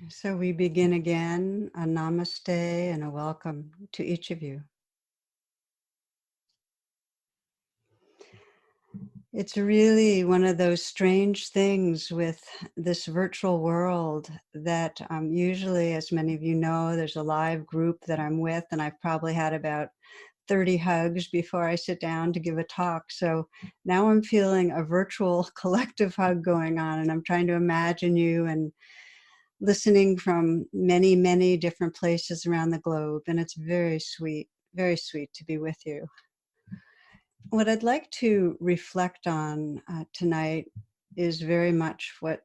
So we begin again, a namaste and a welcome to each of you. It's really one of those strange things with this virtual world that usually, as many of you know, there's a live group that I'm with, and I've probably had about 30 hugs before I sit down to give a talk. So now I'm feeling a virtual collective hug going on, and I'm trying to imagine you and listening from many, many different places around the globe. And it's very sweet to be with you. What I'd like to reflect on tonight is very much what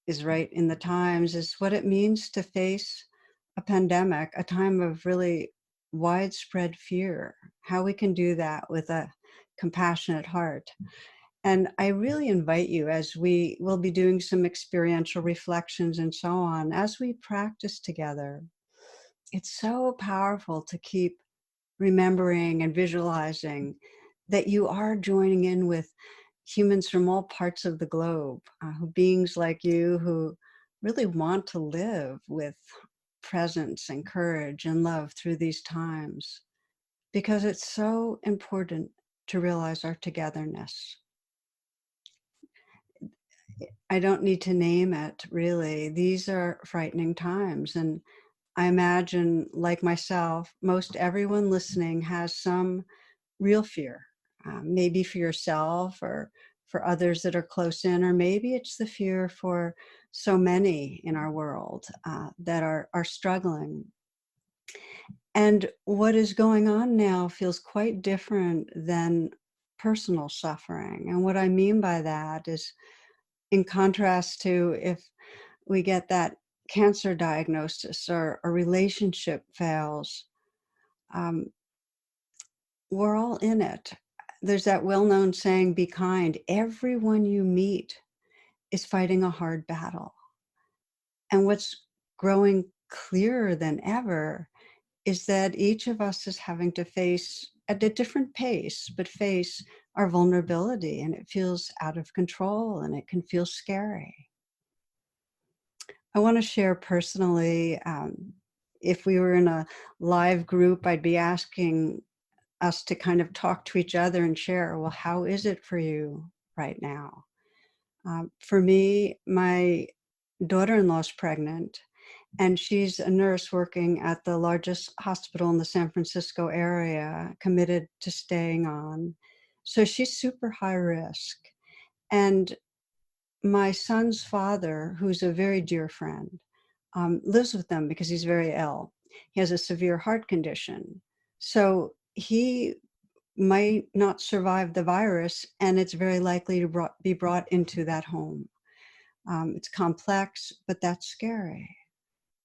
is right in the times, is what it means to face a pandemic, a time of really widespread fear, how we can do that with a compassionate heart. And I really invite you, as we will be doing some experiential reflections and so on, as we practice together, it's so powerful to keep remembering and visualizing that you are joining in with humans from all parts of the globe, beings like you who really want to live with presence and courage and love through these times, because it's so important to realize our togetherness. I don't need to name it, really. These are frightening times. And I imagine, like myself, most everyone listening has some real fear, maybe for yourself or for others that are close in, or maybe it's the fear for so many in our world that are struggling. And what is going on now feels quite different than personal suffering. And what I mean by that is, in contrast to if we get that cancer diagnosis or a relationship fails, um, we're all in it. There's that well-known saying, be kind. Everyone you meet is fighting a hard battle. And what's growing clearer than ever is that each of us is having to face, at a different pace, but face our vulnerability. And it feels out of control and it can feel scary. I want to share personally, if we were in a live group, I'd be asking us to kind of talk to each other and share, well, how is it for you right now? For me, my daughter-in-law is pregnant, and she's a nurse working at the largest hospital in the San Francisco area, committed to staying on. So she's super high risk. And my son's father, who's a very dear friend, lives with them because he's very ill. He has a severe heart condition. So he might not survive the virus, and it's very likely to be brought into that home. It's complex, but that's scary.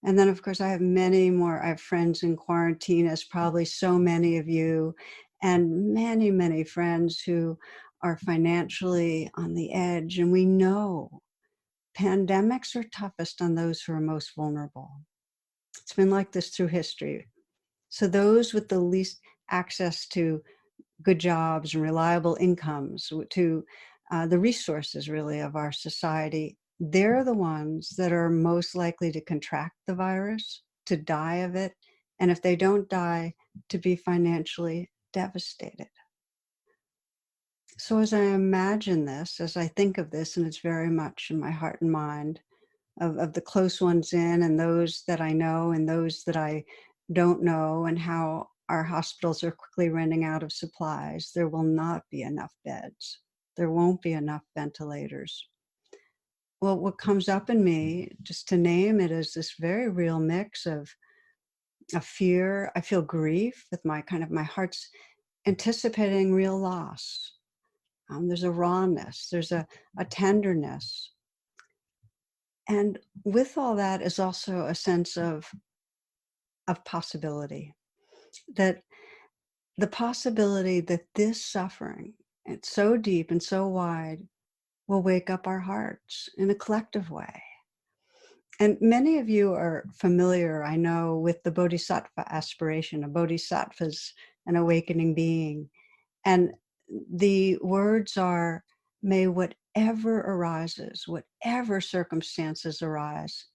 And then, of course, I have many more. I have friends in quarantine, as probably so many of you, and many, many friends who are financially on the edge. And we know pandemics are toughest on those who are most vulnerable. It's been like this through history. So those with the least access to good jobs and reliable incomes, to the resources really of our society, they're the ones that are most likely to contract the virus, to die of it, and if they don't die, to be financially devastated. So as I imagine this, as I think of this, and it's very much in my heart and mind, of the close ones in and those that I know and those that I don't know, and how our hospitals are quickly running out of supplies. There will not be enough beds. There won't be enough ventilators. Well, what comes up in me, just to name it, is this very real mix of fear. I feel grief with my heart's anticipating real loss. There's a rawness, there's a tenderness. And with all that is also a sense of possibility, that the possibility that this suffering, it's so deep and so wide, will wake up our hearts in a collective way. And many of you are familiar, I know, with the bodhisattva aspiration. A bodhisattva is an awakening being. And the words are, may whatever arises, whatever circumstances arise,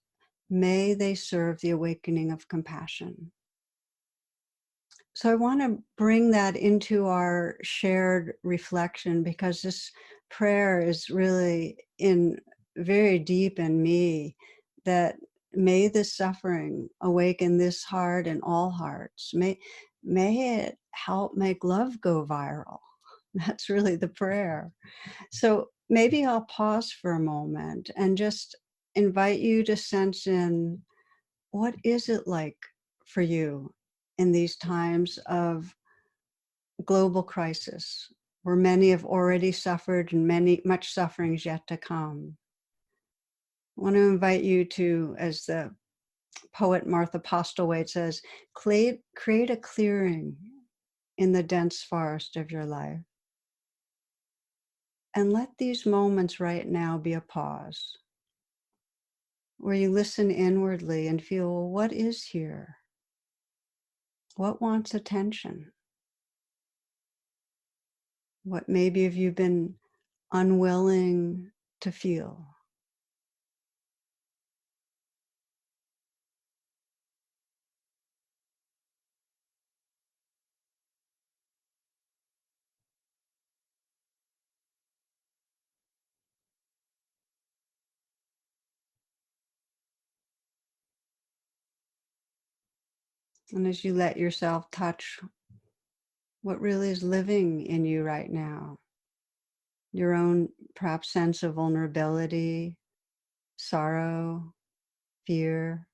May they serve the awakening of compassion. So I want to bring that into our shared reflection, because this prayer is really in very deep in me, that may this suffering awaken this heart and all hearts. May it help make love go viral. That's really the prayer. So maybe I'll pause for a moment and just invite you to sense in, what is it like for you in these times of global crisis, where many have already suffered and much suffering is yet to come? I want to invite you to, as the poet Martha Postlewaite says, create a clearing in the dense forest of your life. And let these moments right now be a pause where you listen inwardly and feel, well, what is here? What wants attention? What maybe have you been unwilling to feel? And as you let yourself touch what really is living in you right now, your own perhaps sense of vulnerability, sorrow, fear,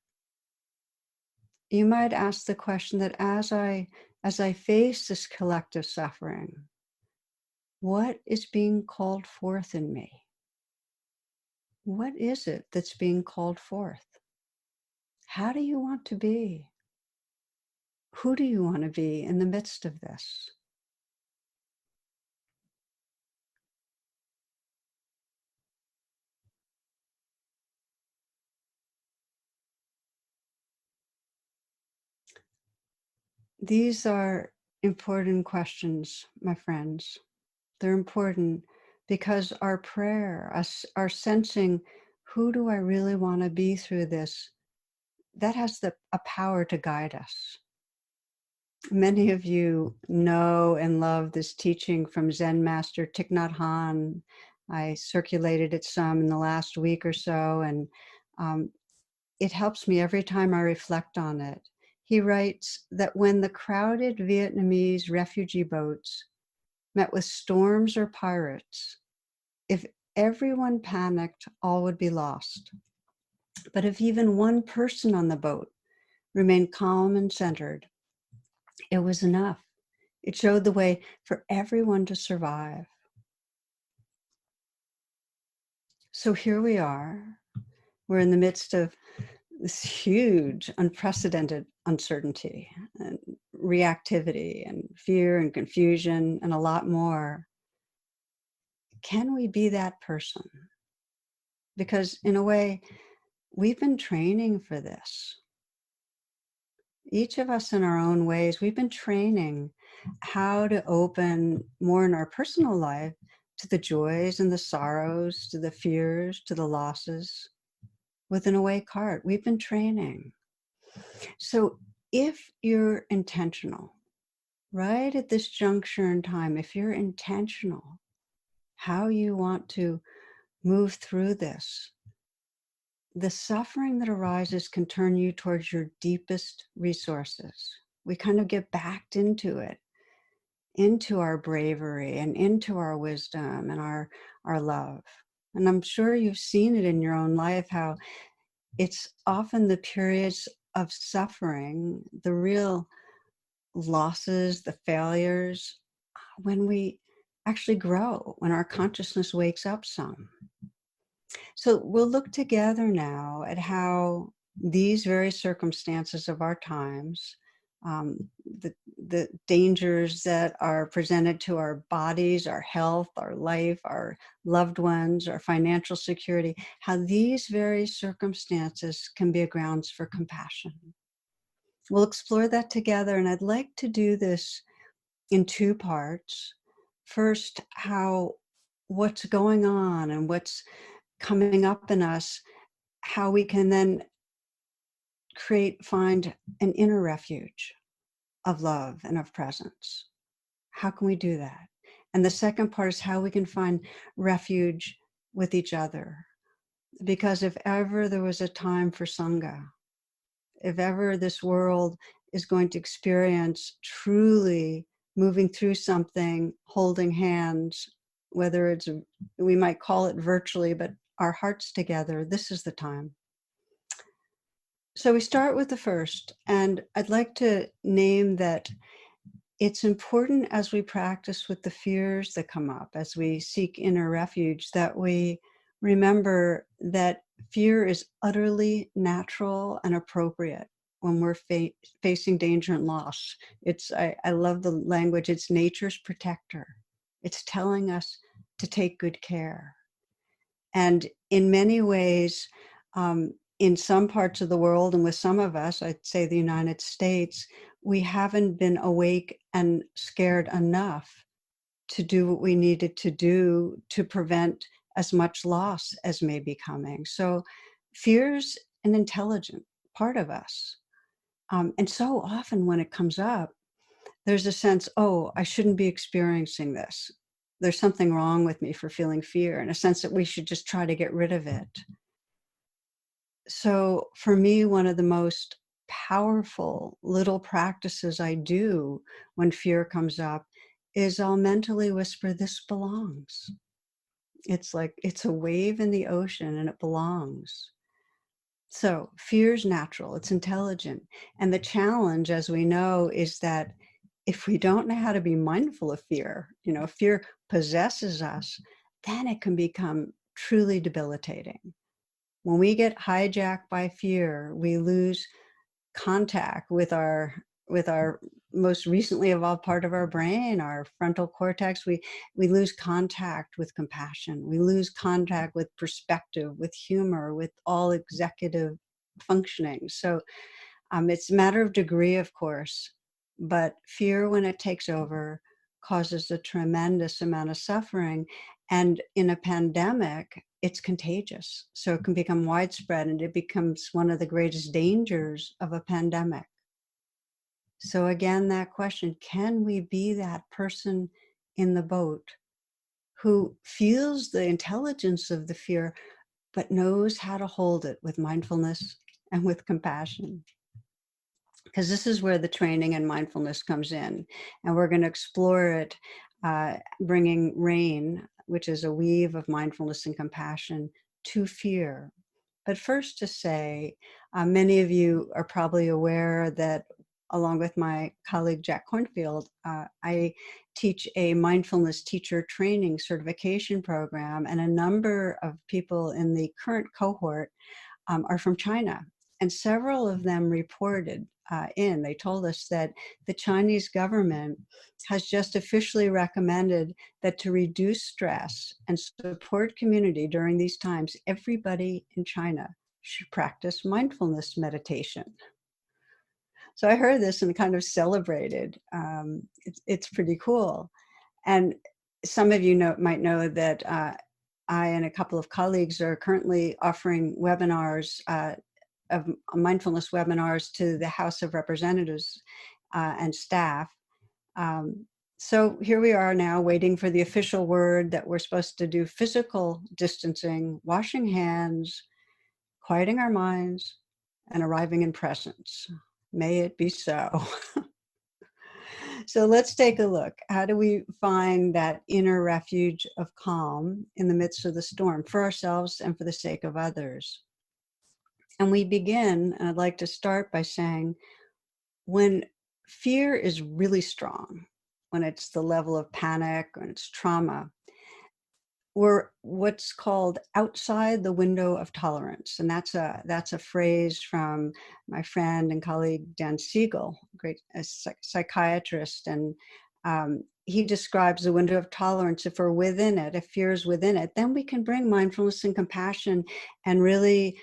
you might ask the question that as I face this collective suffering, what is being called forth in me? What is it that's being called forth? How do you want to be? Who do you want to be in the midst of this? These are important questions, my friends. They're important because our prayer, us, our sensing, who do I really want to be through this, that has a power to guide us. Many of you know and love this teaching from Zen master Thich Nhat Hanh. I circulated it some in the last week or so, and it helps me every time I reflect on it. He writes that when the crowded Vietnamese refugee boats met with storms or pirates, if everyone panicked, all would be lost. But if even one person on the boat remained calm and centered, it was enough. It showed the way for everyone to survive. So here we are. We're in the midst of this huge, unprecedented uncertainty and reactivity and fear and confusion and a lot more. Can we be that person? Because in a way, we've been training for this. Each of us in our own ways, we've been training how to open more in our personal life to the joys and the sorrows, to the fears, to the losses with an awake heart. We've been training. So if you're intentional, right at this juncture in time, if you're intentional, how you want to move through this, the suffering that arises can turn you towards your deepest resources. We kind of get backed into it, into our bravery and into our wisdom and our love. And I'm sure you've seen it in your own life, how it's often the periods of suffering, the real losses, the failures, when we actually grow, when our consciousness wakes up some. So we'll look together now at how these very circumstances of our times, um, the dangers that are presented to our bodies, our health, our life, our loved ones, our financial security, how these very circumstances can be a grounds for compassion. We'll explore that together, and I'd like to do this in two parts. First, what's going on and what's coming up in us, how we can then find an inner refuge of love and of presence. How can we do that? And the second part is how we can find refuge with each other. Because if ever there was a time for Sangha, if ever this world is going to experience truly moving through something, holding hands, whether it's, we might call it virtually, but our hearts together, this is the time. So we start with the first, and I'd like to name that it's important as we practice with the fears that come up, as we seek inner refuge, that we remember that fear is utterly natural and appropriate when we're facing danger and loss. I love the language, it's nature's protector. It's telling us to take good care. And in many ways, in some parts of the world, and with some of us, I'd say the United States, we haven't been awake and scared enough to do what we needed to do to prevent as much loss as may be coming. So fear's an intelligent part of us. And so often when it comes up, there's a sense, oh, I shouldn't be experiencing this. There's something wrong with me for feeling fear, and a sense that we should just try to get rid of it. So for me, one of the most powerful little practices I do when fear comes up is I'll mentally whisper, this belongs. It's like, it's a wave in the ocean and it belongs. So fear's natural, it's intelligent. And the challenge, as we know, is that if we don't know how to be mindful of fear, fear possesses us, then it can become truly debilitating. When we get hijacked by fear, we lose contact with our most recently evolved part of our brain, our frontal cortex. We lose contact with compassion. We lose contact with perspective, with humor, with all executive functioning. So it's a matter of degree, of course, but fear, when it takes over, causes a tremendous amount of suffering. And in a pandemic, it's contagious. So it can become widespread, and it becomes one of the greatest dangers of a pandemic. So again, that question, can we be that person in the boat who feels the intelligence of the fear, but knows how to hold it with mindfulness and with compassion? Because this is where the training in mindfulness comes in. And we're going to explore it, bringing rain, which is a weave of mindfulness and compassion, to fear. But first to say, many of you are probably aware that along with my colleague Jack Cornfield, I teach a mindfulness teacher training certification program, and a number of people in the current cohort are from China. And several of them reported they told us that the Chinese government has just officially recommended that to reduce stress and support community during these times, everybody in China should practice mindfulness meditation. So I heard this and kind of celebrated. It's pretty cool. And some of you might know that I and a couple of colleagues are currently offering webinars of mindfulness webinars to the House of Representatives and staff. So here we are now waiting for the official word that we're supposed to do physical distancing, washing hands, quieting our minds, and arriving in presence. May it be so. So let's take a look. How do we find that inner refuge of calm in the midst of the storm for ourselves and for the sake of others? And we begin, and I'd like to start by saying, when fear is really strong, when it's the level of panic, when it's trauma, we're what's called outside the window of tolerance. And that's a phrase from my friend and colleague Dan Siegel, great psychiatrist. And he describes the window of tolerance. If we're within it, if fear is within it, then we can bring mindfulness and compassion and really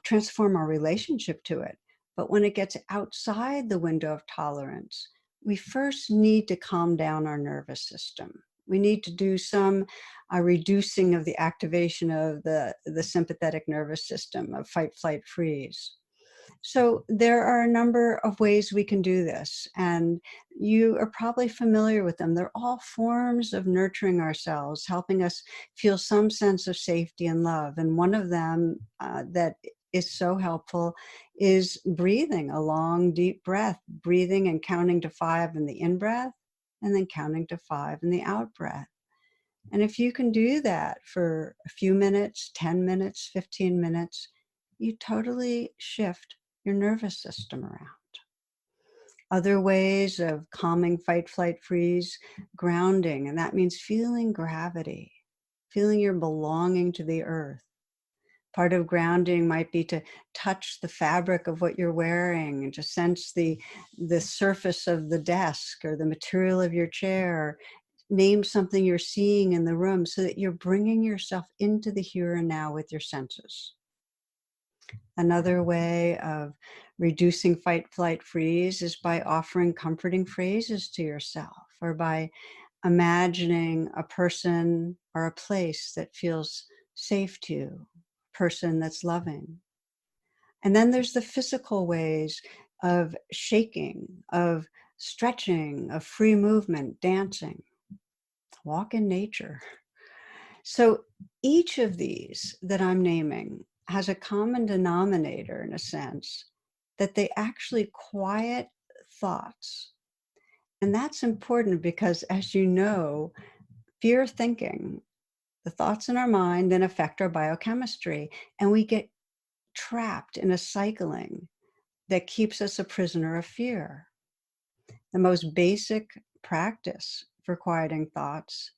transform our relationship to it. But when it gets outside the window of tolerance, we first need to calm down our nervous system. We need to do some reducing of the activation of the sympathetic nervous system, of fight, flight, freeze. So there are a number of ways we can do this, and you are probably familiar with them. They're all forms of nurturing ourselves, helping us feel some sense of safety and love. And one of them that is so helpful is breathing a long, deep breath, breathing and counting to 5 in the in breath, and then counting to 5 in the out breath. And if you can do that for a few minutes, 10 minutes, 15 minutes, you totally shift your nervous system around. Other ways of calming fight, flight, freeze, grounding, and that means feeling gravity, feeling you're belonging to the earth. Part of grounding might be to touch the fabric of what you're wearing and to sense the surface of the desk or the material of your chair. Name something you're seeing in the room so that you're bringing yourself into the here and now with your senses. Another way of reducing fight, flight, freeze is by offering comforting phrases to yourself or by imagining a person or a place that feels safe to you, a person that's loving. And then there's the physical ways of shaking, of stretching, of free movement, dancing, walk in nature. So each of these that I'm naming has a common denominator in a sense that they actually quiet thoughts. And that's important because, as you know, fear thinking, the thoughts in our mind then affect our biochemistry, and we get trapped in a cycling that keeps us a prisoner of fear. The most basic practice for quieting thoughts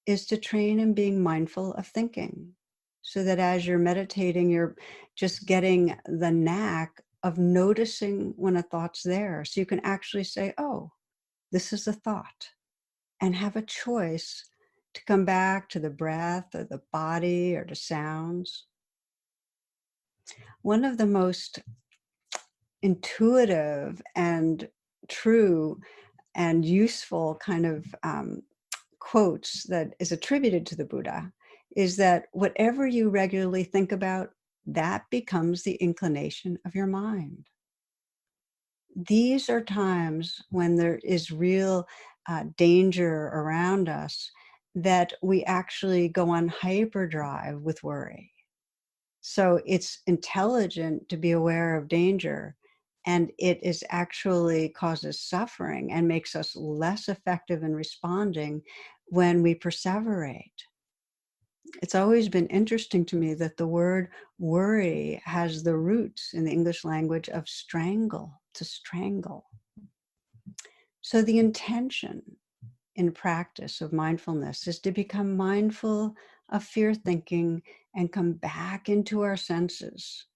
is to train in being mindful of thinking so that as you're meditating, you're just getting the knack of noticing when a thought's there. So you can actually say, oh, this is a thought, and have a choice to come back to the breath or the body or to sounds. One of the most intuitive and true and useful kind of quotes that is attributed to the Buddha is that whatever you regularly think about, that becomes the inclination of your mind. These are times when there is real danger around us that we actually go on hyperdrive with worry. So it's intelligent to be aware of danger, and it is actually causes suffering and makes us less effective in responding when we perseverate. It's always been interesting to me that the word worry has the roots in the English language of strangle, to strangle. So the intention in practice of mindfulness is to become mindful of fear thinking and come back into our senses.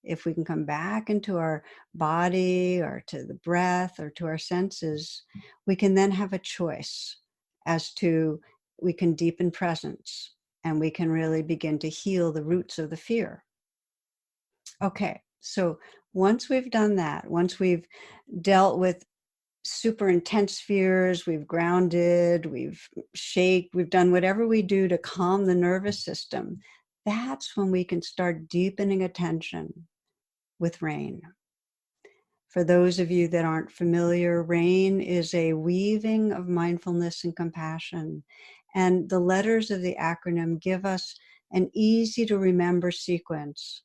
If we can come back into our body or to the breath or to our senses, we can then have a choice as to we can deepen presence and we can really begin to heal the roots of the fear. Okay, so once we've done that, once we've dealt with super intense fears, we've grounded, we've shaked, we've done whatever we do to calm the nervous system, that's when we can start deepening attention with rain. For those of you that aren't familiar, rain is a weaving of mindfulness and compassion. And the letters of the acronym give us an easy to remember sequence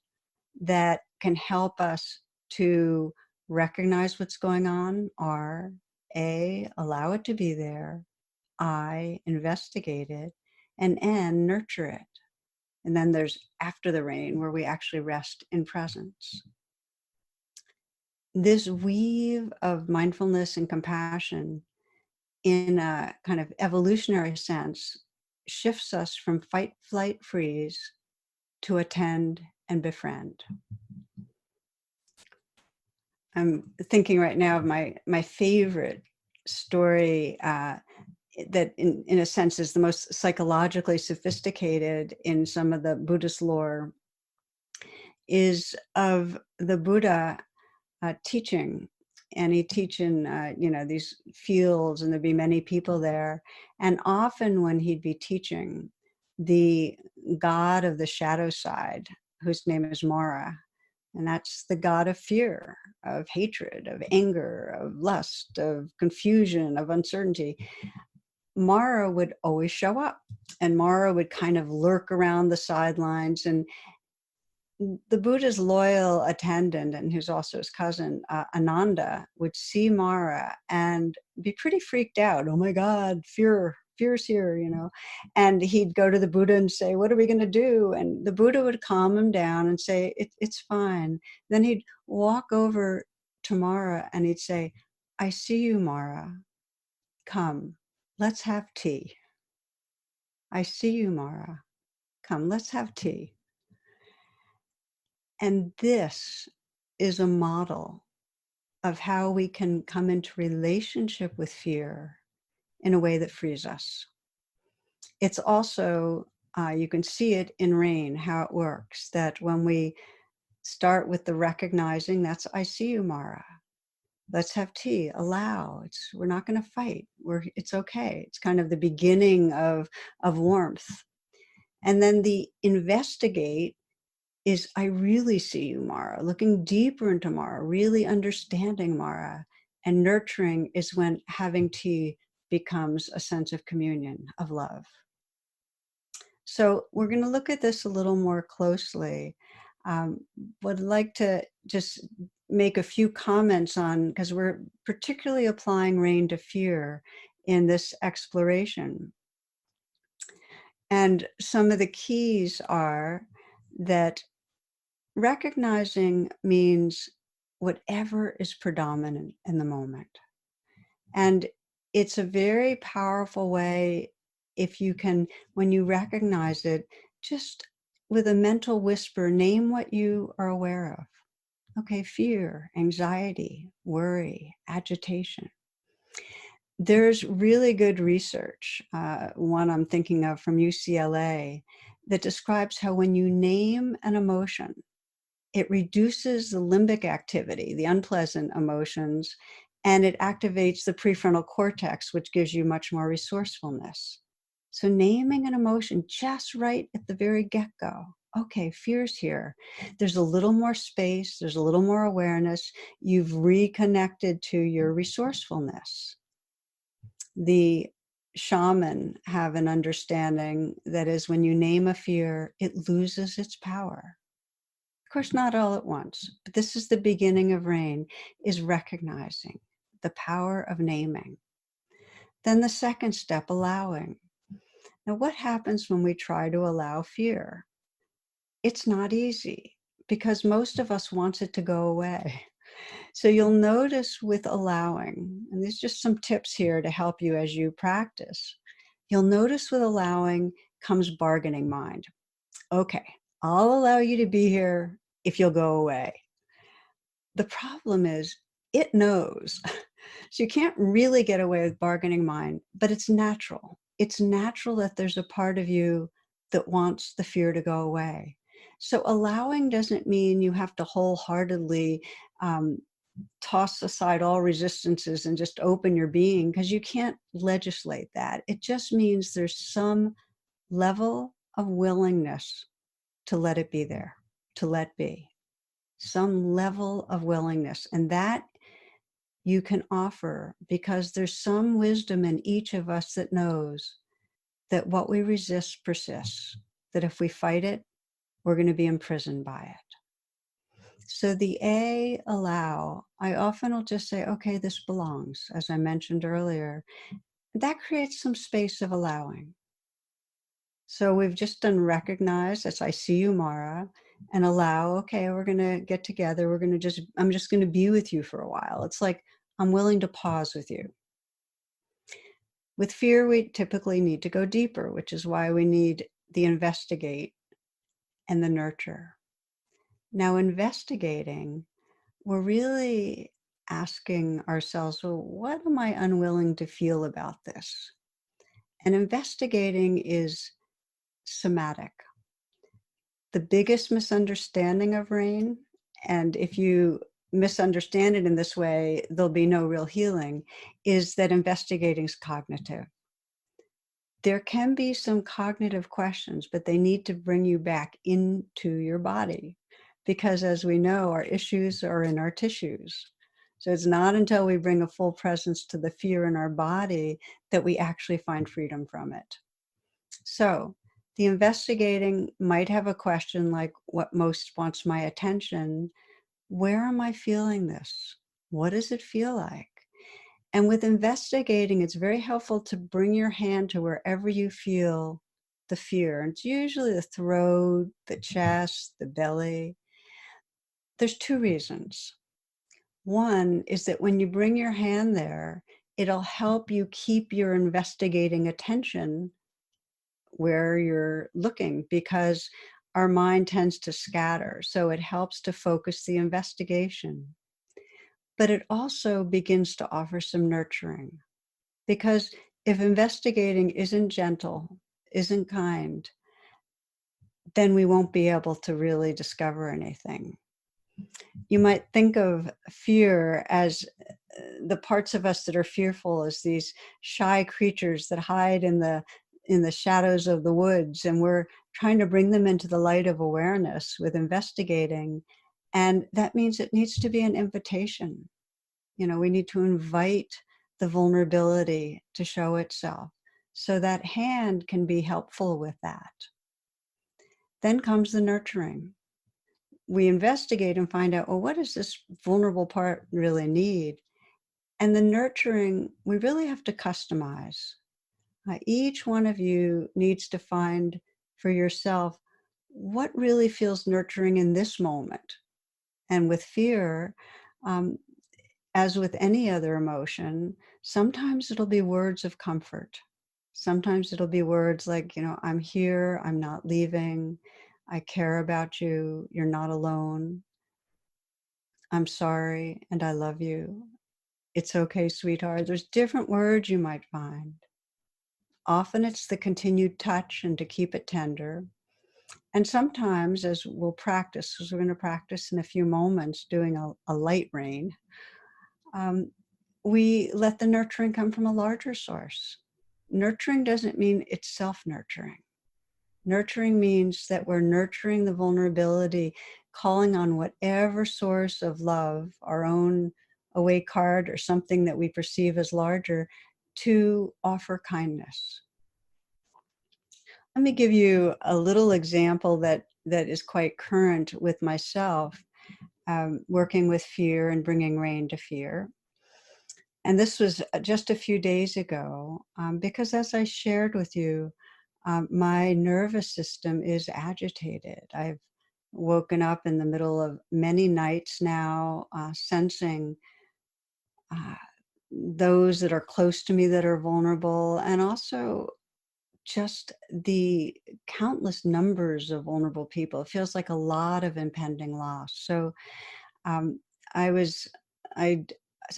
that can help us to recognize what's going on. R, A, allow it to be there. I, investigate it. And N, nurture it. And then there's after the rain, where we actually rest in presence. This weave of mindfulness and compassion in a kind of evolutionary sense shifts us from fight, flight, freeze to attend and befriend. I'm thinking right now of my favorite story that in a sense is the most psychologically sophisticated in some of the Buddhist lore, is of the Buddha teaching. And he teach in these fields, and there'd be many people there. And often when he'd be teaching, the god of the shadow side, whose name is Mara, And that's the god of fear, of hatred, of anger, of lust, of confusion, of uncertainty. Mara would always show up, and Mara would kind of lurk around the sidelines. And the Buddha's loyal attendant, and who's also his cousin, Ananda, would see Mara and be pretty freaked out. Oh my God, fear's here, you know. And he'd go to the Buddha and say, what are we going to do? And the Buddha would calm him down and say, it's fine. Then he'd walk over to Mara and he'd say, I see you, Mara. Come, let's have tea. I see you, Mara. Come, let's have tea. And this is a model of how we can come into relationship with fear in a way that frees us. It's also, you can see it in rain, how it works, that when we start with the recognizing, that's, I see you, Mara. Let's have tea, allow, we're not going to fight. It's okay. It's kind of the beginning of warmth. And then the investigate is, I really see you, Mara, looking deeper into Mara, really understanding Mara. And nurturing is when having tea becomes a sense of communion, of love. So we're going to look at this a little more closely. Would like to just make a few comments on, because we're particularly applying rain to fear in this exploration. And some of the keys are that recognizing means whatever is predominant in the moment. And it's a very powerful way if you can, when you recognize it, just with a mental whisper, name what you are aware of. Okay, fear, anxiety, worry, agitation. There's really good research, one I'm thinking of from UCLA, that describes how when you name an emotion, it reduces the limbic activity, the unpleasant emotions, and it activates the prefrontal cortex, which gives you much more resourcefulness. So naming an emotion just right at the very get-go. Okay, fear's here. There's a little more space. There's a little more awareness. You've reconnected to your resourcefulness. The shaman have an understanding that is when you name a fear, it loses its power. Of course, not all at once, but this is the beginning of rain, is recognizing the power of naming. Then the second step, allowing. Now, what happens when we try to allow fear? It's not easy because most of us want it to go away. So you'll notice with allowing, and there's just some tips here to help you as you practice. You'll notice with allowing comes bargaining mind. Okay, I'll allow you to be here if you'll go away. The problem is it knows. So you can't really get away with bargaining mind, but it's natural. It's natural that there's a part of you that wants the fear to go away. So allowing doesn't mean you have to wholeheartedly toss aside all resistances and just open your being, because you can't legislate that. It just means there's some level of willingness to let it be there, to let be. Some level of willingness. And that you can offer because there's some wisdom in each of us that knows that what we resist persists, that if we fight it, we're going to be imprisoned by it. So the A, allow, I often will just say, okay, this belongs, as I mentioned earlier. That creates some space of allowing. So we've just done recognize, as I see you, Mara, and allow, okay, we're going to get together. I'm just going to be with you for a while. It's like, I'm willing to pause with you. With fear, we typically need to go deeper, which is why we need the investigate and the nurture. Now, investigating, we're really asking ourselves, well, what am I unwilling to feel about this? And investigating is somatic. The biggest misunderstanding of rain, and if you misunderstand it in this way, there'll be no real healing, is that investigating is cognitive. There can be some cognitive questions, but they need to bring you back into your body. because as we know, our issues are in our tissues. So it's not until we bring a full presence to the fear in our body that we actually find freedom from it. So the investigating might have a question like, what most wants my attention? Where am I feeling this? What does it feel like? And with investigating, it's very helpful to bring your hand to wherever you feel the fear. And it's usually the throat, the chest, the belly. There's two reasons. One is that when you bring your hand there, it'll help you keep your investigating attention where you're looking, because our mind tends to scatter. So it helps to focus the investigation. But it also begins to offer some nurturing, because if investigating isn't gentle, isn't kind, then we won't be able to really discover anything. You might think of fear as the parts of us that are fearful as these shy creatures that hide in the shadows of the woods, and we're trying to bring them into the light of awareness with investigating. And that means it needs to be an invitation. You know, we need to invite the vulnerability to show itself, so that hand can be helpful with that. Then comes the nurturing. We investigate and find out, well, what does this vulnerable part really need? And the nurturing, we really have to customize. Each one of you needs to find for yourself what really feels nurturing in this moment. And with fear, um, as with any other emotion, sometimes it'll be words of comfort. Sometimes it'll be words like, I'm here, I'm not leaving, I care about you, you're not alone, I'm sorry, and I love you. It's okay, sweetheart. There's different words you might find. Often it's the continued touch and to keep it tender. And sometimes, as we'll practice, because we're going to practice in a few moments doing a light rain, um, we let the nurturing come from a larger source. Nurturing doesn't mean it's self-nurturing. Nurturing means that we're nurturing the vulnerability, calling on whatever source of love, our own awake heart or something that we perceive as larger, to offer kindness. Let me give you a little example that is quite current with myself, working with fear and bringing rain to fear. And this was just a few days ago, because as I shared with you, my nervous system is agitated. I've woken up in the middle of many nights now, sensing uh, those that are close to me that are vulnerable, and also just the countless numbers of vulnerable people. It feels like a lot of impending loss. So um, I was, I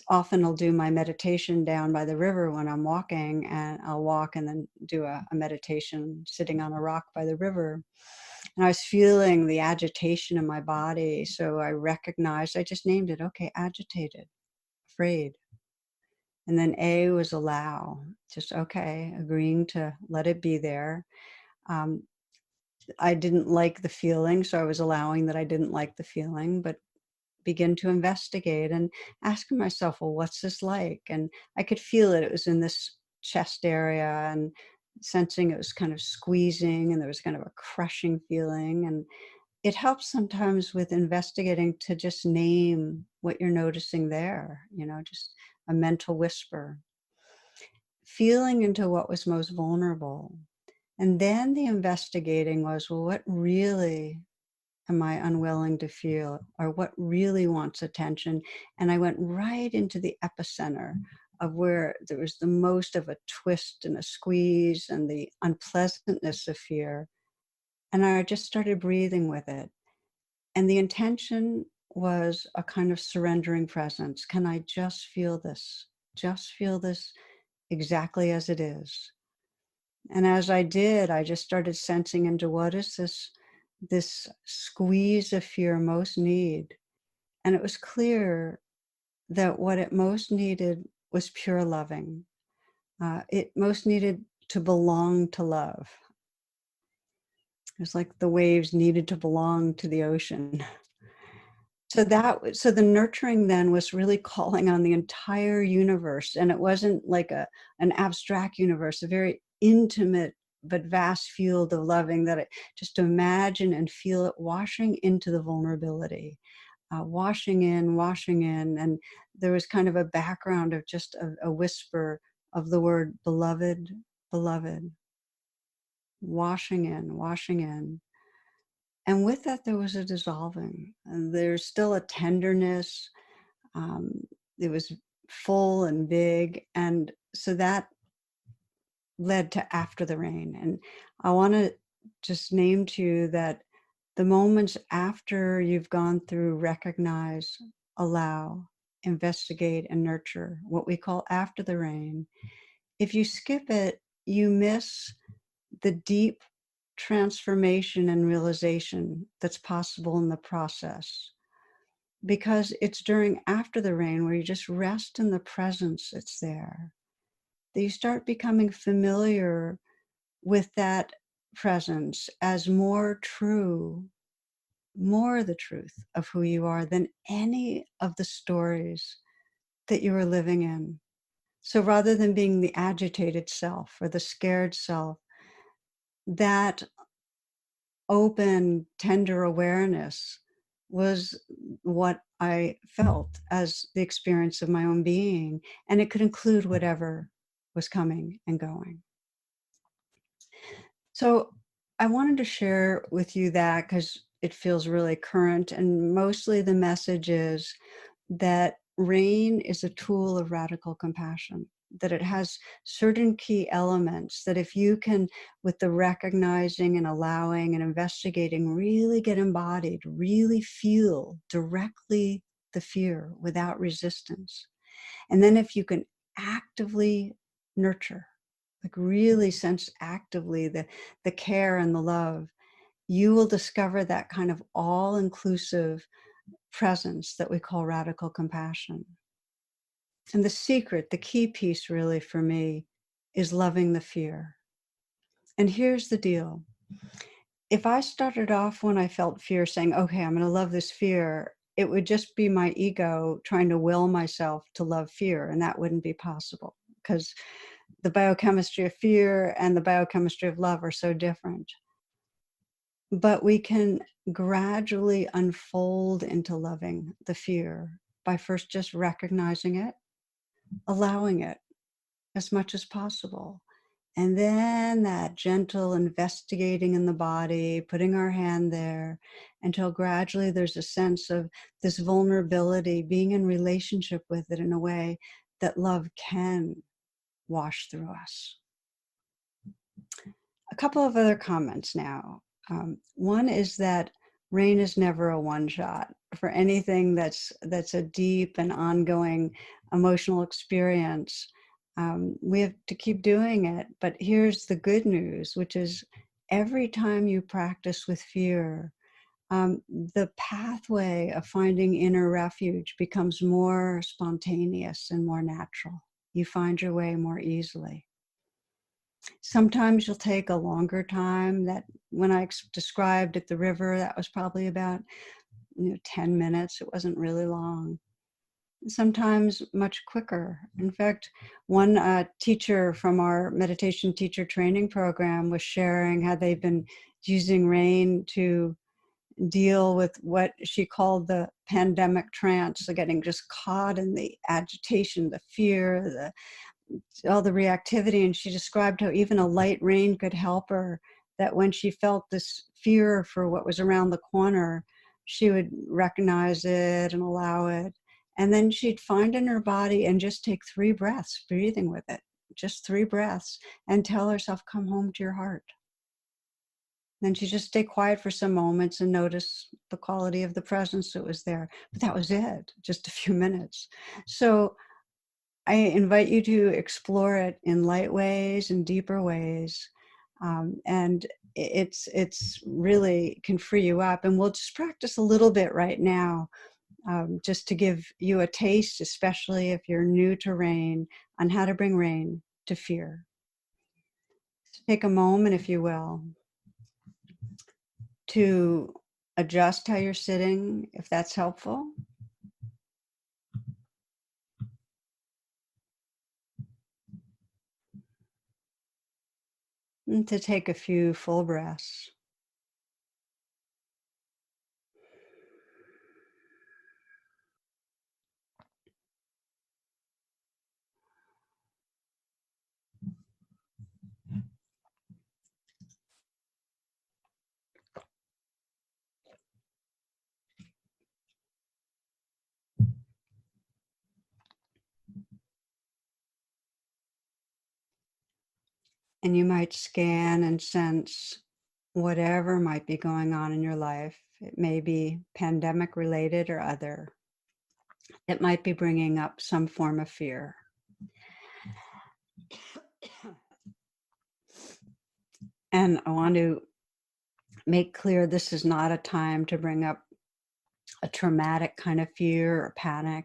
often will do my meditation down by the river when I'm walking, and I'll walk and then do a meditation sitting on a rock by the river. And I was feeling the agitation in my body. So I recognized, I just named it, okay, agitated, afraid. And then A was allow, just okay, agreeing to let it be there. Um, I didn't like the feeling, so I was allowing that I didn't like the feeling, but begin to investigate and asking myself, well, what's this like? And I could feel it. It was in this chest area, and sensing it was kind of squeezing, and there was kind of a crushing feeling. And it helps sometimes with investigating to just name what you're noticing there, just a mental whisper, feeling into what was most vulnerable. And then the investigating was, well, what really am I unwilling to feel, or what really wants attention? And I went right into the epicenter of where there was the most of a twist and a squeeze and the unpleasantness of fear. And I just started breathing with it. And the intention was a kind of surrendering presence. Can I just feel this? Just feel this exactly as it is. And as I did, I just started sensing into what is this squeeze of fear most need. And it was clear that what it most needed was pure loving. It most needed to belong to love. It was like the waves needed to belong to the ocean. So the nurturing then was really calling on the entire universe, and it wasn't like an abstract universe, a very intimate but vast field of loving that it just to imagine and feel it washing into the vulnerability, washing in, and there was kind of a background of just a whisper of the word beloved, beloved, washing in. And with that, there was a dissolving, and there's still a tenderness. Um, it was full and big. And so that led to after the rain. And I want to just name to you that the moments after you've gone through recognize, allow, investigate, and nurture, what we call after the rain, if you skip it, you miss the deep transformation and realization that's possible in the process. Because it's during after the rain where you just rest in the presence that's there, that you start becoming familiar with that presence as more true, more the truth of who you are than any of the stories that you are living in. So rather than being the agitated self or the scared self, that open, tender awareness was what I felt as the experience of my own being. And it could include whatever was coming and going. So I wanted to share with you that because it feels really current. And mostly the message is that rain is a tool of radical compassion, that it has certain key elements that if you can, with the recognizing and allowing and investigating, really get embodied, really feel directly the fear without resistance. And then if you can actively nurture, like really sense actively the care and the love, you will discover that kind of all-inclusive presence that we call radical compassion. And the secret, the key piece really for me, is loving the fear. And here's the deal. If I started off when I felt fear saying, okay, I'm going to love this fear, it would just be my ego trying to will myself to love fear. And that wouldn't be possible because the biochemistry of fear and the biochemistry of love are so different. But we can gradually unfold into loving the fear by first just recognizing it, allowing it as much as possible. And then that gentle investigating in the body, putting our hand there until gradually there's a sense of this vulnerability, being in relationship with it in a way that love can wash through us. A couple of other comments now. One is that rain is never a one shot for anything that's a deep and ongoing emotional experience. We have to keep doing it. But here's the good news, which is every time you practice with fear, the pathway of finding inner refuge becomes more spontaneous and more natural. You find your way more easily. Sometimes you'll take a longer time. That when I described at the river, that was probably about 10 minutes. It wasn't really long. Sometimes much quicker. In fact, one teacher from our meditation teacher training program was sharing how they've been using rain to deal with what she called the pandemic trance, so getting just caught in the agitation, the fear, all the reactivity. And she described how even a light rain could help her, that when she felt this fear for what was around the corner, she would recognize it and allow it. And then she'd find in her body and just take 3 breaths, breathing with it, just 3 breaths, and tell herself, come home to your heart. Then she just stay quiet for some moments and notice the quality of the presence that was there. But that was it, just a few minutes. So I invite you to explore it in light ways and deeper ways. And it's really can free you up. And we'll just practice a little bit right now, just to give you a taste, especially if you're new to rain, on how to bring rain to fear. So take a moment, if you will, to adjust how you're sitting if that's helpful. And to take a few full breaths. And you might scan and sense whatever might be going on in your life. It may be pandemic related or other. It might be bringing up some form of fear. And I want to make clear this is not a time to bring up a traumatic kind of fear or panic.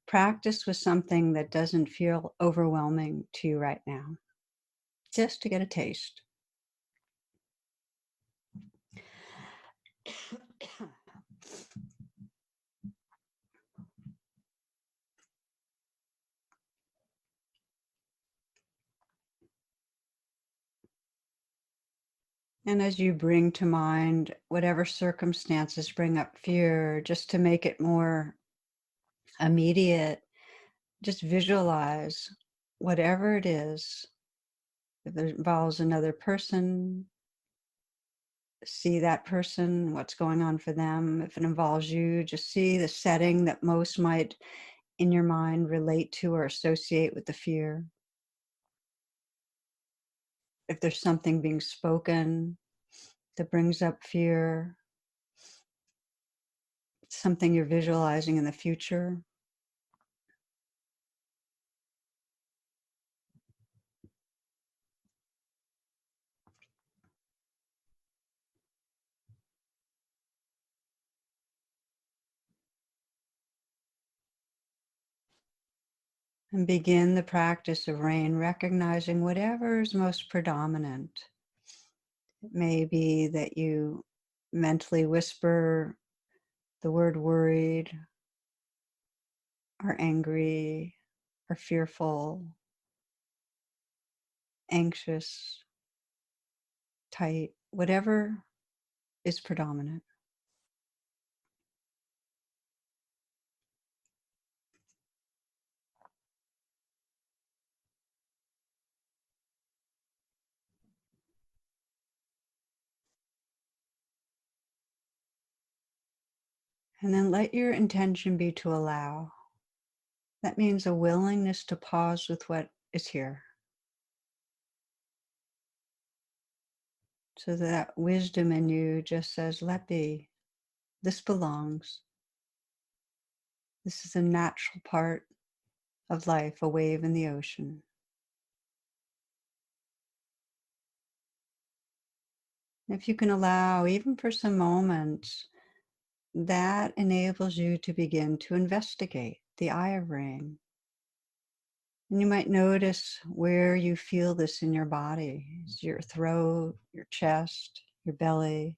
Practice with something that doesn't feel overwhelming to you right now, just to get a taste. And as you bring to mind whatever circumstances bring up fear, just to make it more immediate, just visualize whatever it is. If it involves another person, see that person, what's going on for them. If it involves you, just see the setting that most might in your mind relate to or associate with the fear. If there's something being spoken that brings up fear, something you're visualizing in the future. And begin the practice of rain, recognizing whatever is most predominant. It may be that you mentally whisper the word worried, or angry, or fearful, anxious, tight, whatever is predominant. And then let your intention be to allow. That means a willingness to pause with what is here. So that wisdom in you just says, let be. This belongs. This is a natural part of life, a wave in the ocean. If you can allow, even for some moments, that enables you to begin to investigate the eye of rain. And you might notice where you feel this in your body. Is your throat, your chest, your belly.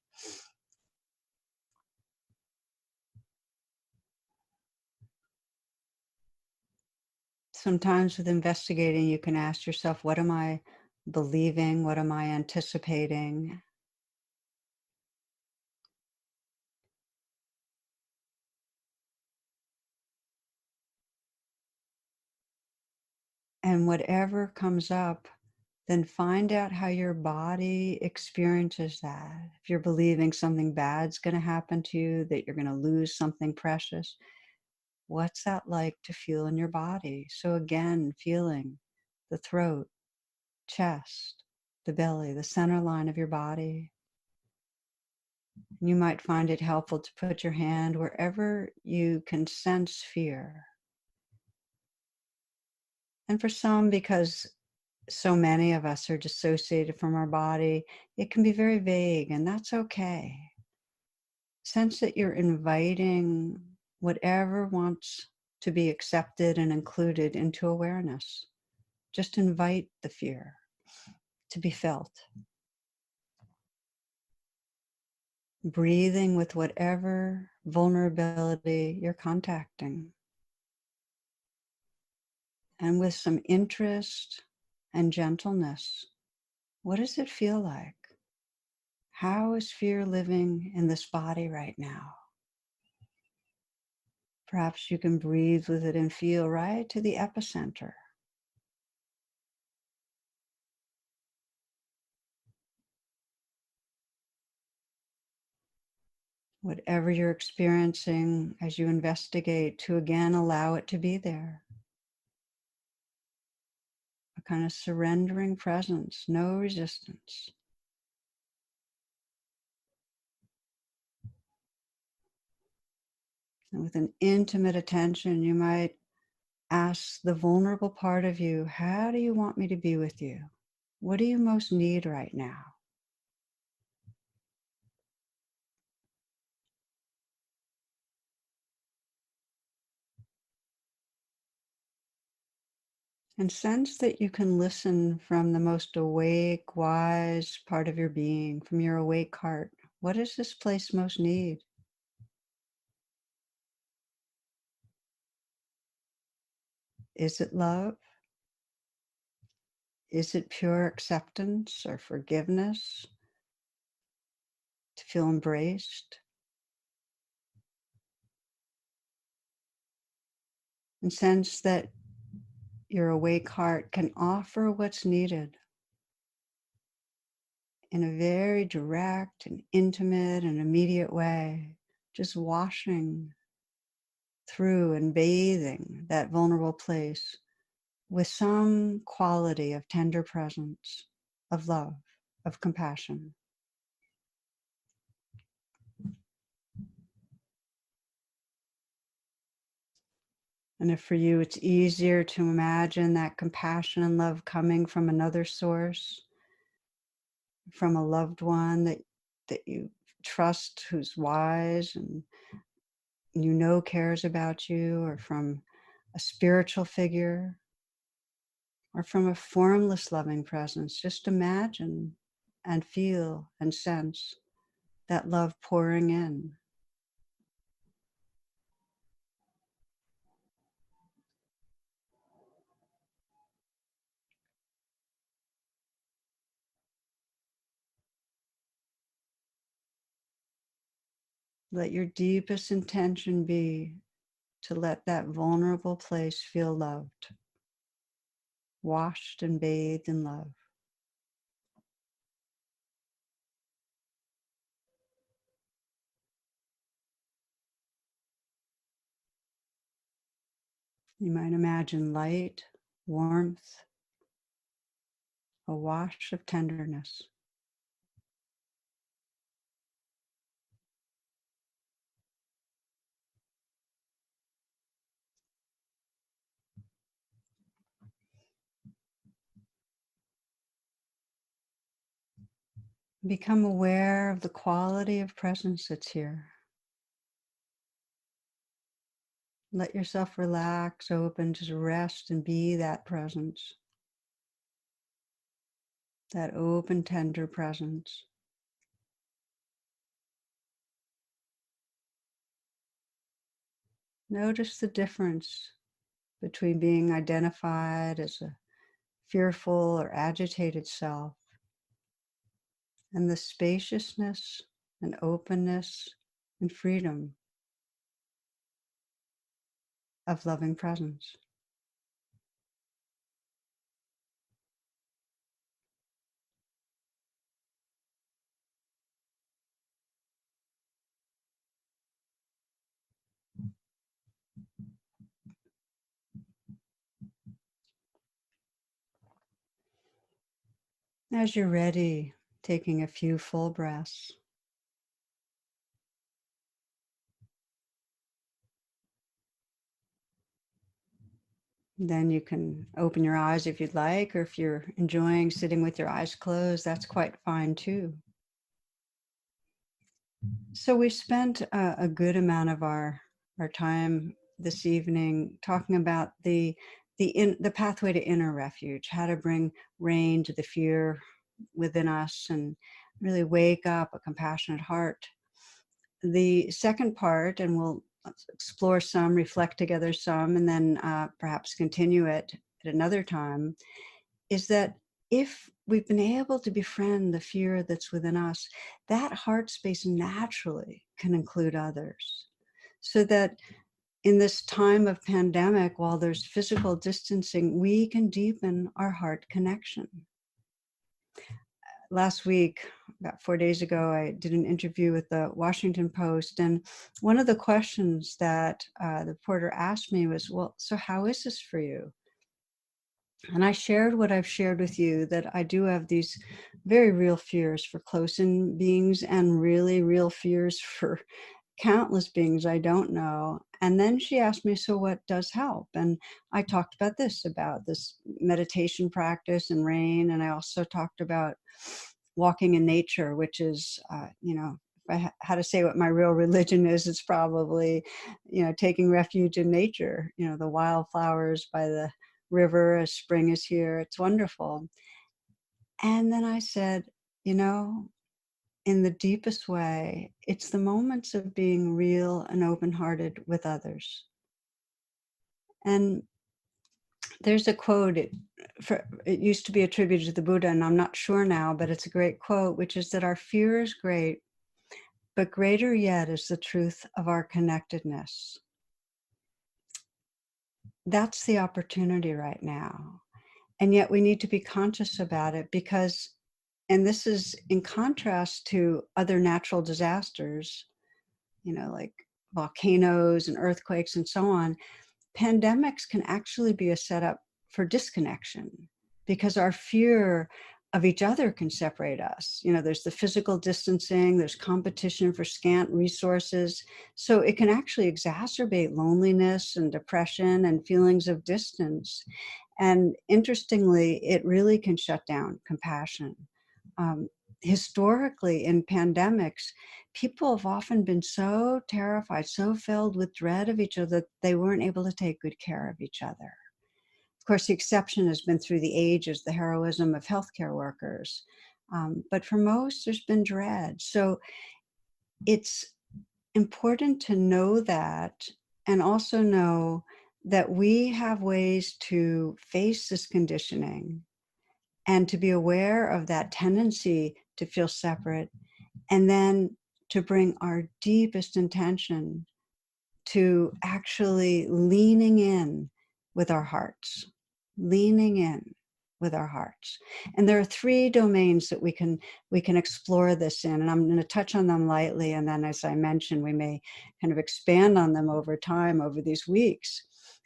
Sometimes with investigating, you can ask yourself, what am I believing? What am I anticipating? And whatever comes up, then find out how your body experiences that. If you're believing something bad's going to happen to you, that you're going to lose something precious, what's that like to feel in your body? So again, feeling the throat, chest, the belly, the center line of your body. You might find it helpful to put your hand wherever you can sense fear. And for some, because so many of us are dissociated from our body, it can be very vague, and that's okay. Sense that you're inviting whatever wants to be accepted and included into awareness. Just invite the fear to be felt. breathing with whatever vulnerability you're contacting, and with some interest and gentleness. What does it feel like? How is fear living in this body right now? Perhaps you can breathe with it and feel right to the epicenter. Whatever you're experiencing as you investigate, to again allow it to be there. A kind of surrendering presence, no resistance. And with an intimate attention, you might ask the vulnerable part of you, how do you want me to be with you? What do you most need right now? And sense that you can listen from the most awake, wise part of your being, from your awake heart. What does this place most need? Is it love? Is it pure acceptance or forgiveness? To feel embraced? And sense that your awake heart can offer what's needed in a very direct and intimate and immediate way, just washing through and bathing that vulnerable place with some quality of tender presence, of love, of compassion. And if for you it's easier to imagine that compassion and love coming from another source, from a loved one that you trust, who's wise and you know cares about you, or from a spiritual figure, or from a formless loving presence, just imagine and feel and sense that love pouring in. Let your deepest intention be to let that vulnerable place feel loved, washed and bathed in love. You might imagine light, warmth, a wash of tenderness. Become aware of the quality of presence that's here. Let yourself relax, open, just rest and be that presence, that open, tender presence. Notice the difference between being identified as a fearful or agitated self and the spaciousness and openness and freedom of loving presence. As you're ready, taking a few full breaths. Then you can open your eyes if you'd like, or if you're enjoying sitting with your eyes closed, that's quite fine too. So we spent a good amount of our time this evening talking about the pathway to inner refuge, how to bring rain to the fear within us and really wake up a compassionate heart. The second part, and we'll explore some, reflect together some, and then perhaps continue it at another time, is that if we've been able to befriend the fear that's within us, that heart space naturally can include others. So that in this time of pandemic, while there's physical distancing, we can deepen our heart connection. Last week, about 4 days ago, I did an interview with the Washington Post, and one of the questions that the reporter asked me was, well, so how is this for you? And I shared what I've shared with you, that I do have these very real fears for close-in beings and really real fears for countless beings I don't know. And then she asked me, so what does help? And I talked about this meditation practice and rain. And I also talked about walking in nature, which is, if I had to say what my real religion is, it's probably, taking refuge in nature, the wildflowers by the river as spring is here. It's wonderful. And then I said, in the deepest way, it's the moments of being real and open-hearted with others. And there's a quote, it used to be attributed to the Buddha, and I'm not sure now, but it's a great quote, which is that our fear is great, but greater yet is the truth of our connectedness. That's the opportunity right now. And yet we need to be conscious about it because, and this is in contrast to other natural disasters, like volcanoes and earthquakes and so on, pandemics can actually be a setup for disconnection because our fear of each other can separate us. There's the physical distancing, there's competition for scant resources. So it can actually exacerbate loneliness and depression and feelings of distance. And interestingly, it really can shut down compassion. Historically, in pandemics, people have often been so terrified, so filled with dread of each other that they weren't able to take good care of each other. Of course, the exception has been through the ages, the heroism of healthcare workers. But for most, there's been dread. So it's important to know that and also know that we have ways to face this conditioning and to be aware of that tendency to feel separate, and then to bring our deepest intention to actually leaning in with our hearts, leaning in with our hearts. And there are 3 domains that we can explore this in, and I'm going to touch on them lightly, and then, as I mentioned, we may kind of expand on them over time, over these weeks.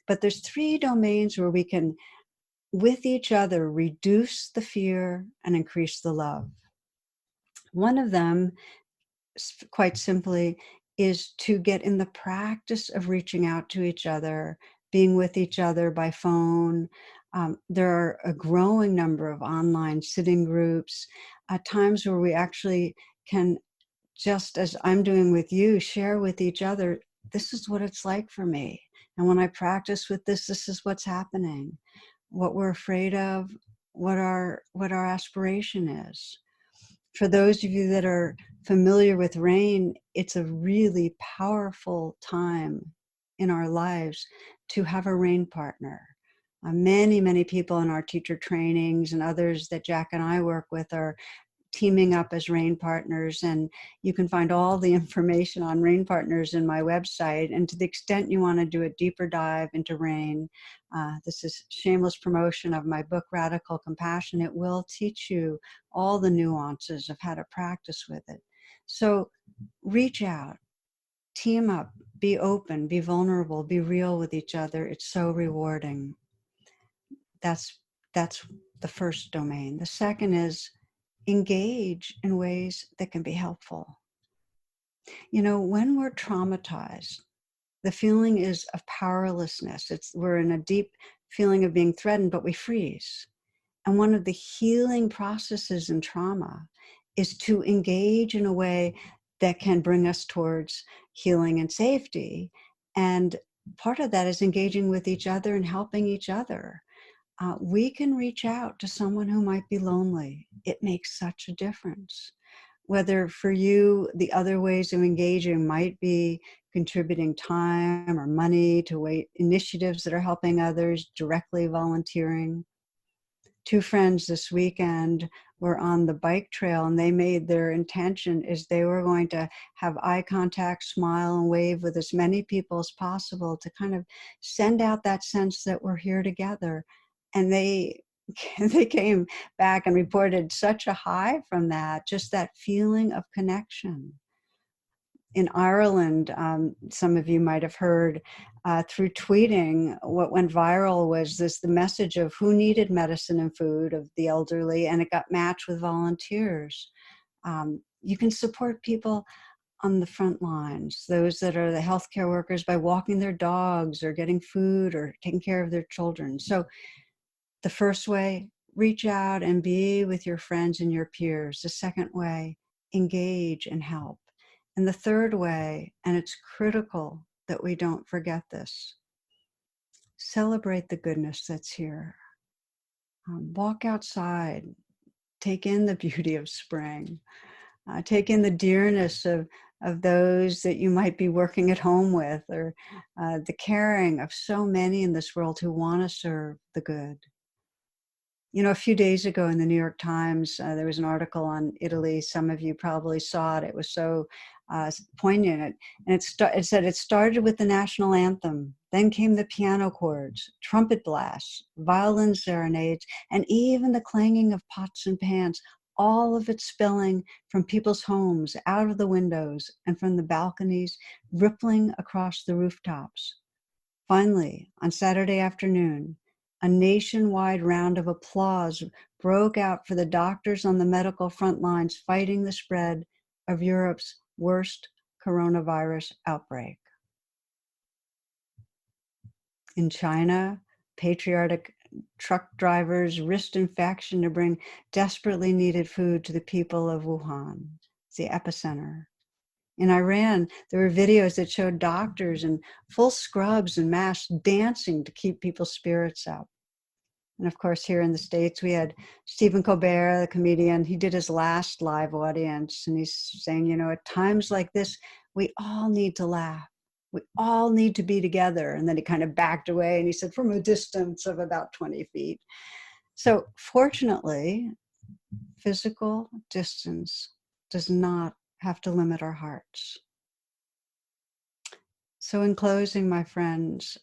But there's 3 domains where we can, with each other, reduce the fear and increase the love. One of them, quite simply, is to get in the practice of reaching out to each other, being with each other by phone. There are a growing number of online sitting groups, times where we actually can, just as I'm doing with you, share with each other, this is what it's like for me. And when I practice with this is what's happening, what we're afraid of, what our aspiration is. For those of you that are familiar with rain, it's a really powerful time in our lives to have a rain partner. Many people in our teacher trainings and others that Jack and I work with are teaming up as rain partners, and you can find all the information on rain partners in my website. And to the extent you want to do a deeper dive into rain, this is shameless promotion of my book, Radical Compassion. It will teach you all the nuances of how to practice with it. So reach out, team up, be open, be vulnerable, be real with each other. It's so rewarding. That's the first domain. The second is engage in ways that can be helpful. When we're traumatized, the feeling is of powerlessness. We're in a deep feeling of being threatened, but we freeze. And one of the healing processes in trauma is to engage in a way that can bring us towards healing and safety. And part of that is engaging with each other and helping each other. We can reach out to someone who might be lonely. It makes such a difference. Whether for you, the other ways of engaging might be contributing time or money to initiatives that are helping others, directly volunteering. Two friends this weekend were on the bike trail, and they made their intention is they were going to have eye contact, smile, and wave with as many people as possible to kind of send out that sense that we're here together. And they they came back and reported such a high from that, just that feeling of connection. In Ireland, some of you might have heard through tweeting, what went viral was the message of who needed medicine and food of the elderly, and it got matched with volunteers. You can support people on the front lines, those that are the healthcare workers, by walking their dogs or getting food or taking care of their children. So the first way, reach out and be with your friends and your peers. The second way, engage and help. And the third way, and it's critical that we don't forget this, celebrate the goodness that's here. Walk outside, take in the beauty of spring, take in the dearness of those that you might be working at home with, or the caring of so many in this world who want to serve the good. You know, a few days ago in the New York Times, there was an article on Italy. Some of you probably saw it. It was so poignant. And it said it started with the national anthem. Then came the piano chords, trumpet blasts, violin serenades, and even the clanging of pots and pans, all of it spilling from people's homes, out of the windows, and from the balconies, rippling across the rooftops. Finally, on Saturday afternoon, a nationwide round of applause broke out for the doctors on the medical front lines fighting the spread of Europe's worst coronavirus outbreak. In China, patriotic truck drivers risked infection to bring desperately needed food to the people of Wuhan, the epicenter. In Iran, there were videos that showed doctors in full scrubs and masks dancing to keep people's spirits up. And of course, here in the States, we had Stephen Colbert, the comedian. He did his last live audience, and he's saying, you know, at times like this, we all need to laugh. We all need to be together. And then he kind of backed away and he said, from a distance of about 20 feet. So fortunately, physical distance does not have to limit our hearts. So in closing, my friends,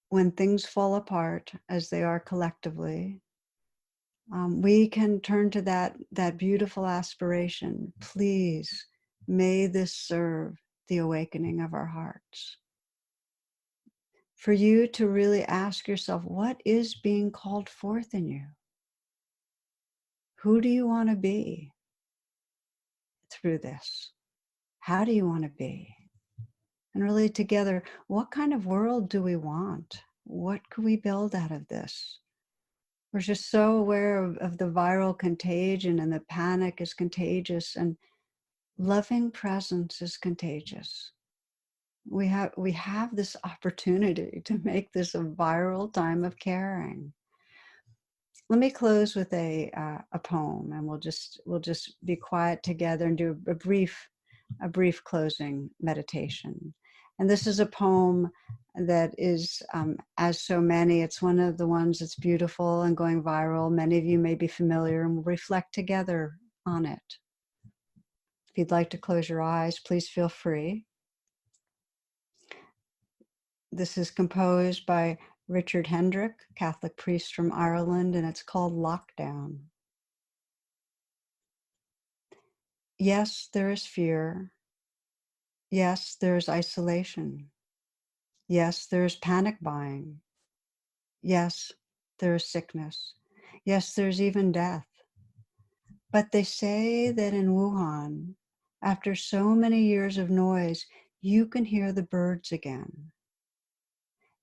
when things fall apart, as they are collectively, we can turn to that beautiful aspiration. Please, may this serve the awakening of our hearts. For you to really ask yourself, what is being called forth in you? Who do you want to be through this? How do you want to be? And really together, what kind of world do we want? What could we build out of this? We're just so aware of the viral contagion, and the panic is contagious, and loving presence is contagious. We have this opportunity to make this a viral time of caring. Let me close with a poem, and we'll just be quiet together and do a brief closing meditation. And this is a poem that is, as so many, it's one of the ones that's beautiful and going viral. Many of you may be familiar, and we'll reflect together on it. If you'd like to close your eyes, please feel free. This is composed by Richard Hendrick, Catholic priest from Ireland, and it's called Lockdown. Yes, there is fear. Yes, there is isolation. Yes, there is panic buying. Yes, there is sickness. Yes, there's even death. But they say that in Wuhan, after so many years of noise, you can hear the birds again.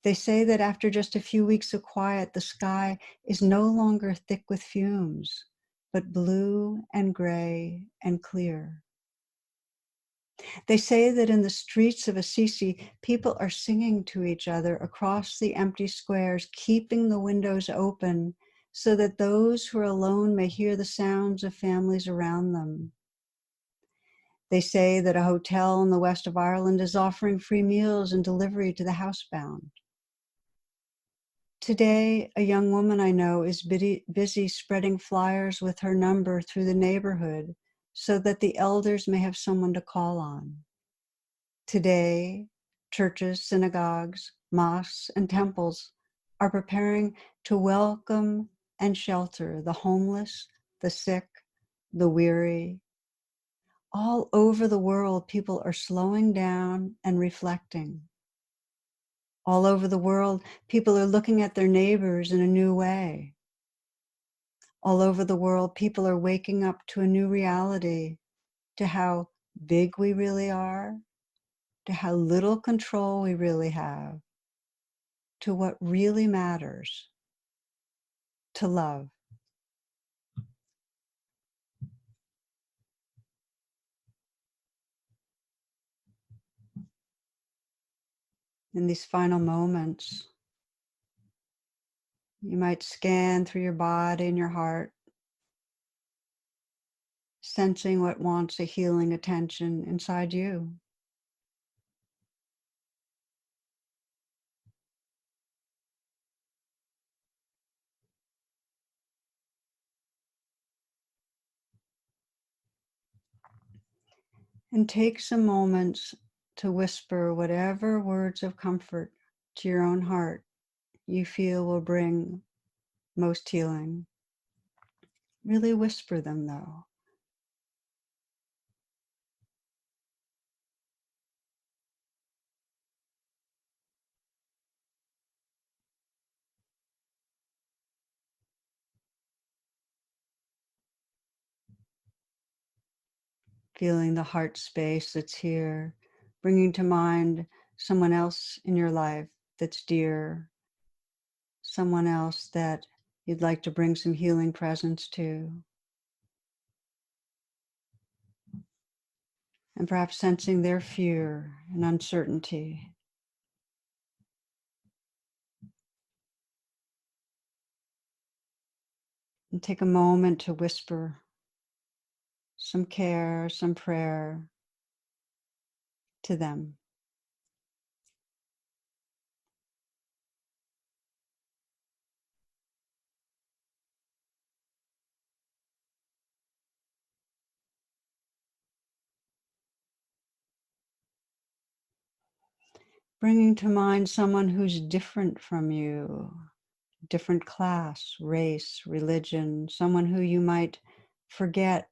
They say that after just a few weeks of quiet, the sky is no longer thick with fumes, but blue and gray and clear. They say that in the streets of Assisi, people are singing to each other across the empty squares, keeping the windows open so that those who are alone may hear the sounds of families around them. They say that a hotel in the west of Ireland is offering free meals and delivery to the housebound. Today, a young woman I know is busy spreading flyers with her number through the neighborhood so that the elders may have someone to call on. Today, churches, synagogues, mosques, and temples are preparing to welcome and shelter the homeless, the sick, the weary. All over the world, people are slowing down and reflecting. All over the world, people are looking at their neighbors in a new way. All over the world, people are waking up to a new reality, to how big we really are, to how little control we really have, to what really matters, to love. In these final moments, you might scan through your body and your heart, sensing what wants a healing attention inside you. And take some moments to whisper whatever words of comfort to your own heart you feel will bring most healing. Really whisper them though. Feeling the heart space that's here, bringing to mind someone else in your life that's dear, someone else that you'd like to bring some healing presence to. And perhaps sensing their fear and uncertainty. And take a moment to whisper some care, some prayer to them. Bringing to mind someone who's different from you, different class, race, religion, someone who you might forget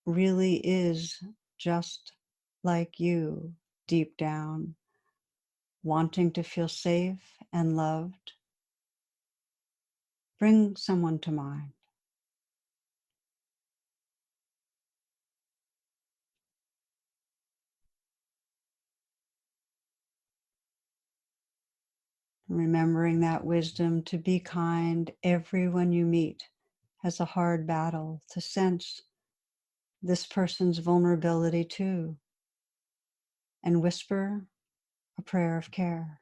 really is just like you deep down, wanting to feel safe and loved. Bring someone to mind. Remembering that wisdom to be kind. Everyone you meet has a hard battle to sense this person's vulnerability too, and whisper a prayer of care.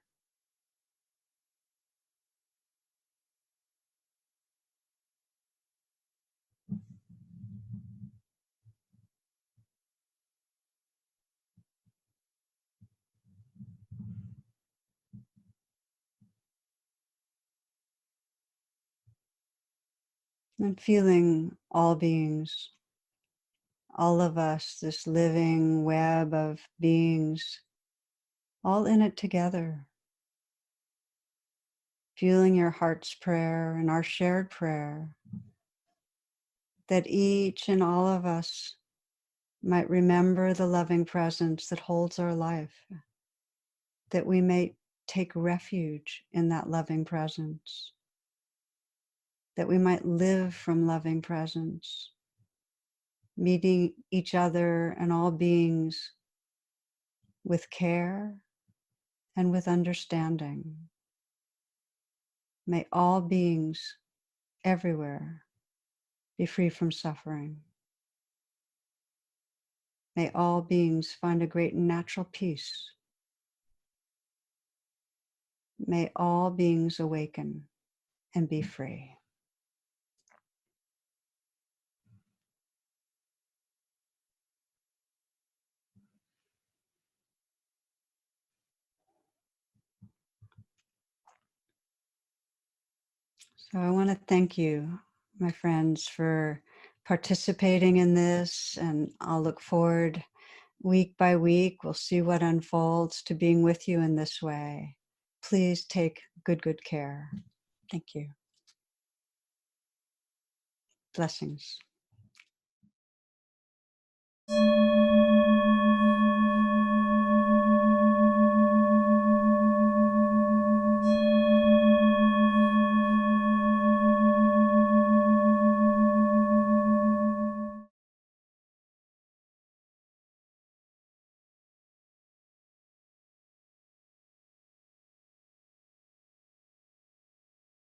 And feeling all beings, all of us, this living web of beings, all in it together. Feeling your heart's prayer and our shared prayer, that each and all of us might remember the loving presence that holds our life, that we may take refuge in that loving presence, that we might live from loving presence, meeting each other and all beings with care and with understanding. May all beings everywhere be free from suffering. May all beings find a great natural peace. May all beings awaken and be free. So I want to thank you, my friends, for participating in this, and I'll look forward week by week. We'll see what unfolds to being with you in this way. Please take good care. Thank you. Blessings.